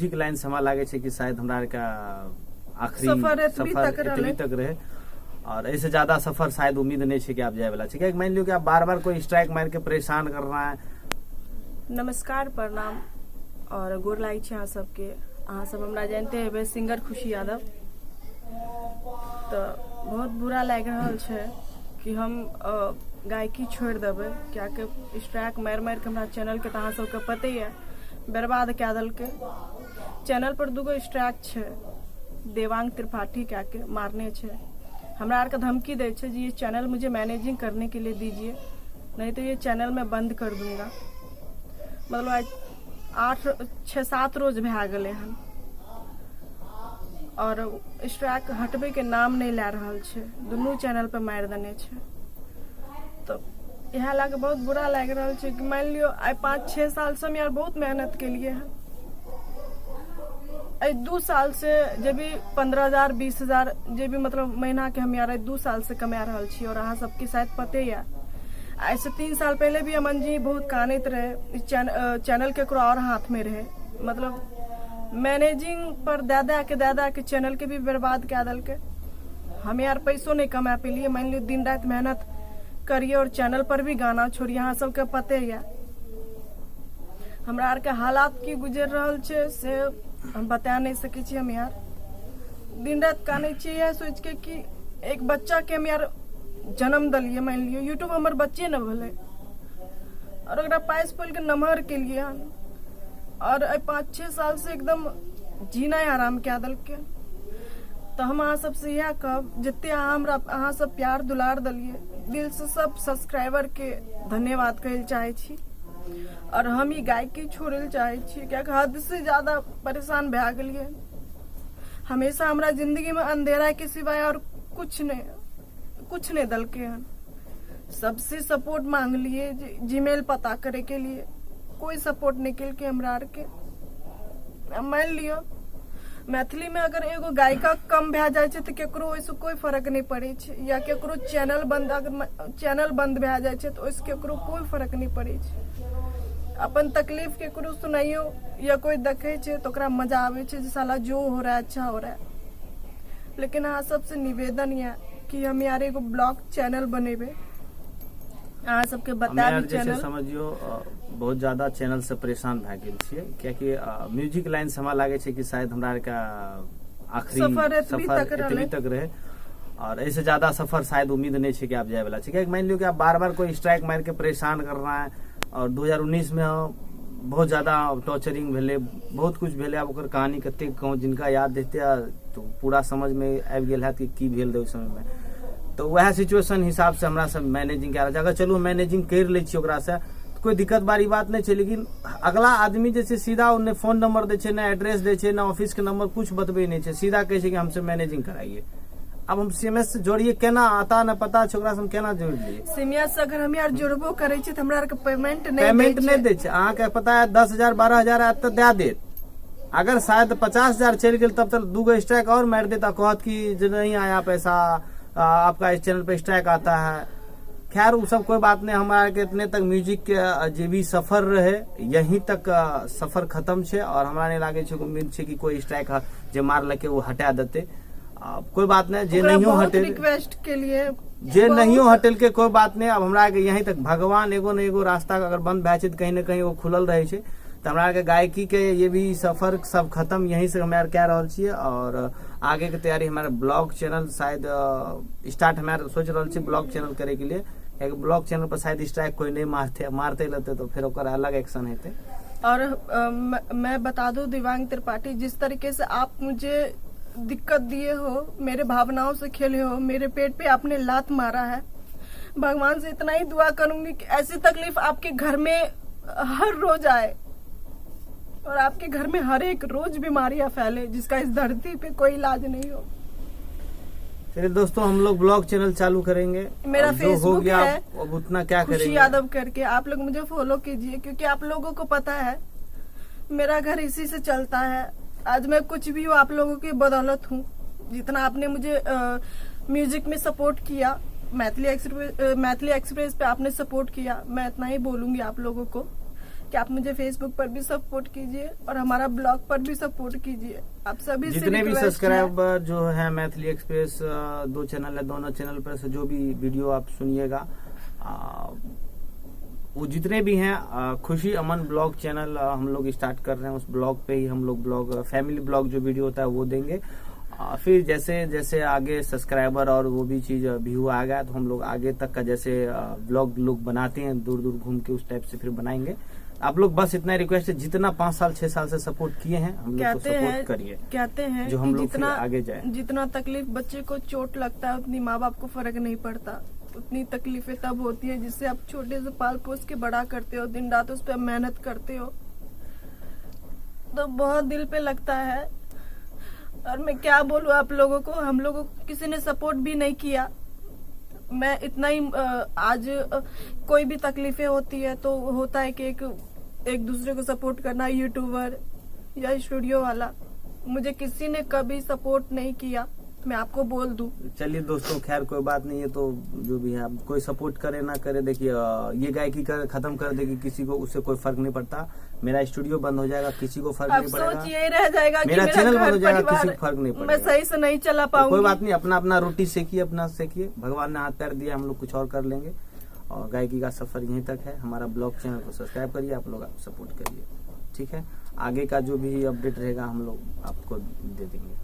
Music line से हमरा लागे छै कि शायद हमरा का आखिरी सफर एतबी तक रहे और ऐसे ज्यादा सफर शायद उम्मीद नहीं है कि आप जाए वाला है। मान लियो कि आप बार बार कोई स्ट्राइक मार के परेशान कर रहा है। नमस्कार, प्रणाम और गोर लागै छै अहाँ सबके। अहाँ सब हमरा जानते हेबै सिंगर खुशी यादव। तो बहुत बुरा लाग रहल छै कि हम गायकी छोड़ देबै, कियाकि स्ट्राइक मार मार के हमरा चैनल के अहाँ सबके पते है बर्बाद कए देलकै। चैनल पर दूगो स्ट्राइक छै, देवांग त्रिपाठी क्या के मारने छे, हमरा आर का धमकी दे छे जी ये चैनल मुझे मैनेजिंग करने के लिए दीजिए, नहीं तो ये चैनल मैं बंद कर दूंगा। मतलब आज 6-7 रोज भए गए हन और स्ट्राइक हटबे के नाम नहीं ला रहा छे, दुनू चैनल पे मार देने छे। तो यह लाके बहुत बुरा लग रहा छे कि मान लियो आई 5-6 साल से हम यार बहुत मेहनत के लिए है। 2 साल से जब भी 15,000 20,000 जब भी मतलब महीना के हम यार 2 साल से कमा रहा छी और अहाँ सबके शायद पते है। ऐसे 3 साल पहले भी अमन जी बहुत कानत रहे, चैनल के और हाथ में रहे, मतलब मैनेजिंग पर दादा के चैनल के भी बर्बाद क्या दल के। हम यार पैसों नहीं कमा पे लिए, मान लियो दिन रात मेहनत करिए और चैनल पर भी गाना छोड़िए, यहाँ सबके पते है। हमरा आर के हालात की गुजर रहा छे से हम बता नहीं सके छी। हम यार दिन रात काने चाहिए सोच के कि एक बच्चा के हम यार जन्म दलिए, मान लियो यूट्यूब हमारे बच्चे न भले और अगर पाइस पल के नमहर के लिए और 5-6 साल से एकदम जीना आराम क्या दल के। तो हम अहाँ सबसे यह कहब जिते अहाँ सब प्यार दुलार दलिए, दिल से सब सब्सक्राइबर के धन्यवाद कहल चाहे छी। और हम ही गायकी छोड़े चाहे छी, क्या हद से ज्यादा परेशान भए गेलिए। हमेशा हमरा जिंदगी में अंधेरा के सिवाय और कुछ नहीं दल के हन। सबसे सपोर्ट मांग लिए, जीमेल पता करे के लिए कोई सपोर्ट निकल के हमरा आर के। मान लियो मैथिली में अगर एगो गायिका कम भए जाए तो केकरो ओइसे कोई फर्क नहीं पड़े छे, या केकरो चैनल बंद भए जाए तो ओइसे केकरो कोई फर्क नहीं पड़े छे। अपन तकलीफ केकरो सुनाइयो या कोई देखे छे तो ओकरा मजा आवे छे, साला जो हो रहा है अच्छा हो रहा है। लेकिन हाँ सबसे निवेदन है कि हम यार एगो ब्लॉग चैनल बनेबे, अहाँ सबके बता दी चैनल समझियो बहुत ज्यादा चैनल से परेशान भए गेल छियै, कियाकि म्यूजिक लाइन से हमरा लागे छै कि शायद हमरा का आखिरी सफर एतबी तक रहे और ऐसे ज्यादा सफर शायद उम्मीद नहीं है कि आप जाए वाला है। मान लियो कि आप बार बार कोई स्ट्राइक मार के परेशान कर रहा है और 2019 में बहुत ज्यादा टॉर्चरिंग भेले, बहुत कुछ भेले। अब ओकर कहानी कते कहूँ, जिनका याद देते तो पूरा समझ में आबि गेल है कि की भेल रहे उस समय में। तो वह सिचुएशन हिसाब से हमरा सब मैनेजिंग कए रहा। अगर चलो मैनेजिंग कर ले ओकरा से तो कोई दिक्कत बारी बात नहीं है, लेकिन अगला आदमी जैसे सीधा उन्हें फोन नंबर दे छे, ना एड्रेस दे छे, ना ऑफिस के नंबर, कुछ बतबे नहीं है, सीधा कहे छे कि हमसे मैनेजिंग कराइए। अब हम सीएमएस से जोड़िए, केना आता न पता छै ओकरा से हम केना जोड़ लिए। सीएमएस से अगर हम यार जोड़बो करे छी त हमरा आर के पेमेंट नहीं दे छै। अहाँ के पता है 10,000 12,000 आत त दे देत। अगर शायद 50,000 चल गेल तब तक 2 स्ट्राइक और मार देता, कहत कि नहीं आया पैसा, आपका इस चैनल पे स्ट्राइक आता है। खैर वो सब कोई बात नहीं, हमारे के इतने तक म्यूजिक के जे भी सफर रहे यहीं तक सफर खत्म छे और हमरा नहीं लागे छे उम्मीद छे कि कोई स्ट्राइक जे मार लके वो हटा देते। कोई बात नहीं, जे नहीं हटेल रिक्वेस्ट के लिए जे नहीं हटेल के कोई बात नहीं। अब हमरा के यहीं तक भगवान एगो न एगो रास्ता अगर बंद भए छै त कहीं न कहीं वो खुलल रहे छे। तो हमरा के गायकी के ये भी सफर सब खत्म यहीं से हमारे कह रहा छे और आगे के तैयारी हमारे ब्लॉग चैनल शायद स्टार्ट हमारे सोच रहा छे ब्लॉग चैनल करे के लिए। एक ब्लॉग चैनल पर शायद स्ट्राइक कोई नहीं मारते लेते तो फिर ओकर अलग एक्शन हेते। और मैं बता दूं देवांग त्रिपाठी, जिस तरीके से आप मुझे दिक्कत दिए हो, मेरे भावनाओं से खेले हो, मेरे पेट पे आपने लात मारा है, भगवान से इतना ही दुआ करूंगी कि ऐसी तकलीफ आपके घर में हर रोज आए और आपके घर में हर एक रोज बीमारियां फैले जिसका इस धरती पे कोई इलाज नहीं हो। चलिए दोस्तों, हम लोग ब्लॉग चैनल चालू करेंगे, मेरा फेसबुक है अब उतना क्या करेंगे, खुशी यादव करके आप लोग मुझे फॉलो कीजिए, क्योंकि आप लोगों को पता है मेरा घर इसी से चलता है। आज मैं कुछ भी हूँ आप लोगों की बदौलत हूँ। जितना आपने मुझे म्यूजिक में सपोर्ट किया, मैथिली एक्सप्रेस पे आपने सपोर्ट किया, मैं इतना ही बोलूंगी आप लोगों को कि आप मुझे फेसबुक पर भी सपोर्ट कीजिए और हमारा ब्लॉग पर भी सपोर्ट कीजिए। आप सभी से जितने भी रिक्वेस्ट है। सब्सक्राइबर जो है मैथिली एक्सप्रेस 2 चैनल है, दोनों चैनल पर से जो भी वीडियो आप सुनिएगा, वो जितने भी हैं, खुशी अमन ब्लॉग चैनल हम लोग स्टार्ट कर रहे हैं। उस ब्लॉग पे ही हम लोग ब्लॉग फैमिली ब्लॉग जो वीडियो होता है वो देंगे। फिर जैसे जैसे आगे सब्सक्राइबर और वो भी चीज व्यू आ गया तो हम लोग आगे तक का जैसे ब्लॉग लोग बनाते हैं दूर दूर घूम के, उस टाइप से फिर बनाएंगे। आप लोग बस इतना रिक्वेस्ट है, जितना 5 साल 6 साल से सपोर्ट किए हैं हम लोग को सपोर्ट करिए। कहते हैं जो हम कि लोग फिर आगे जाए। जितना तकलीफ बच्चे को चोट लगता है उतनी माँ बाप को फर्क नहीं पड़ता। उतनी तकलीफें तब होती है जिससे आप छोटे से पाल पोस के बड़ा करते हो, दिन रात उस पर मेहनत करते हो, तो बहुत दिल पे लगता है। और मैं क्या बोलूं आप लोगों को, हम लोगों को किसी ने सपोर्ट भी नहीं किया। मैं इतना ही आज कोई भी तकलीफें होती है तो होता है कि एक दूसरे को सपोर्ट करना, यूट्यूबर या स्टूडियो वाला, मुझे किसी ने कभी सपोर्ट नहीं किया, मैं आपको बोल दूं। चलिए दोस्तों, खैर कोई बात नहीं है, तो जो भी है, कोई सपोर्ट करे ना करे, देखिए ये गायकी खत्म कर देगी किसी को, उससे कोई फर्क नहीं पड़ता। मेरा स्टूडियो बंद हो जाएगा, किसी को फर्क नहीं पड़ेगा। यही रह जाएगा मेरा चैनल बंद हो जाएगा, किसी को फर्क नहीं पड़ेगा। मैं सही से नहीं चला पाऊंगी। कोई बात नहीं, अपना अपना रोटी सेकिए, अपना सेकिए। भगवान ने हाथ पैर दिया, हम लोग कुछ और कर लेंगे। और गायकी का सफर यहीं तक है। हमारा ब्लॉग चैनल को सब्सक्राइब करिए, आप लोग सपोर्ट करिए, ठीक है। आगे का जो भी अपडेट रहेगा हम लोग आपको दे देंगे।